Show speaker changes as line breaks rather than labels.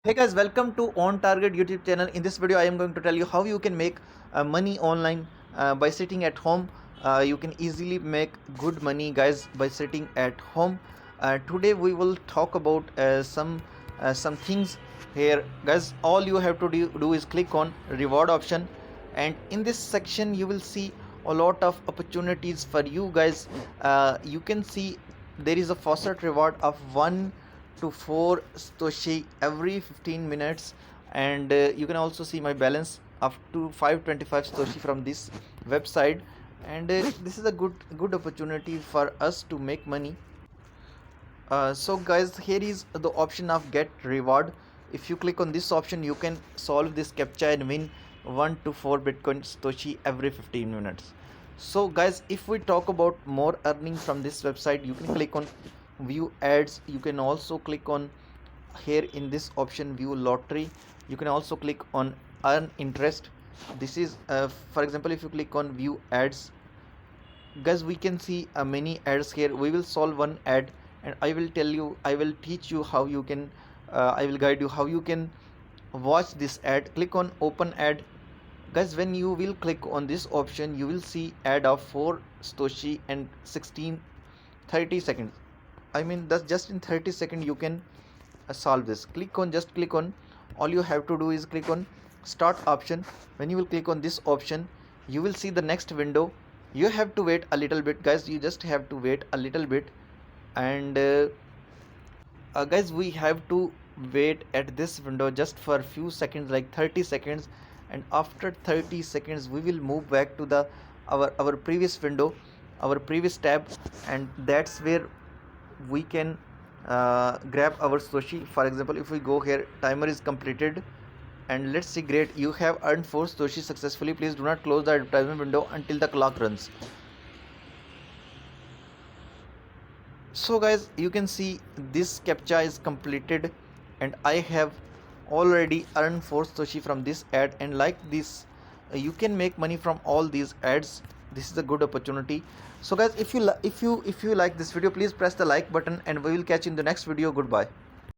Hey guys, welcome to On Target YouTube channel. In this video, I am going to tell you how you can make money online by sitting at home. You can easily make good money, guys, by sitting at home. Today we will talk about some things here, guys. All you have to do is click on reward option, and in this section you will see a lot of opportunities for you guys. You can see there is a faucet reward of 1 to 4 Satoshi every 15 minutes, and you can also see my balance up to 525 Satoshi from this website. And this is a good opportunity for us to make money. So guys, here is the option of get reward. If you click on this option, you can solve this captcha and win 1 to 4 Bitcoin Satoshi every 15 minutes. So guys, if we talk about more earning from this website, you can click on view ads. You can also click on here in this option view lottery. You can also click on earn interest. This is for example, if you click on view ads, guys, we can see many ads here. We will solve one ad, and I will teach you how you can I will guide you how you can watch this ad. Click on open ad, guys. When you will click on this option, you will see ad of 4 Satoshi and 16:30 seconds. I mean, that's just in 30 seconds you can solve this. Click on all you have to do is click on start option. When you will click on this option, you will see the next window. You have to wait a little bit, guys. You just have to wait a little bit. And guys, we have to wait at this window just for a few seconds, like 30 seconds. And after 30 seconds we will move back to the our previous window, our previous tab, and that's where we can grab our Satoshi. For example, if we go here, timer is completed, and let's see, great, you have earned 4 Satoshi successfully. Please do not close the advertisement window until the clock runs. So guys, you can see this captcha is completed, and I have already earned 4 Satoshi from this ad. And like this, you can make money from all these ads. This is a good opportunity. So guys, if you like this video, please press the like button, and we will catch you in the next video. Goodbye.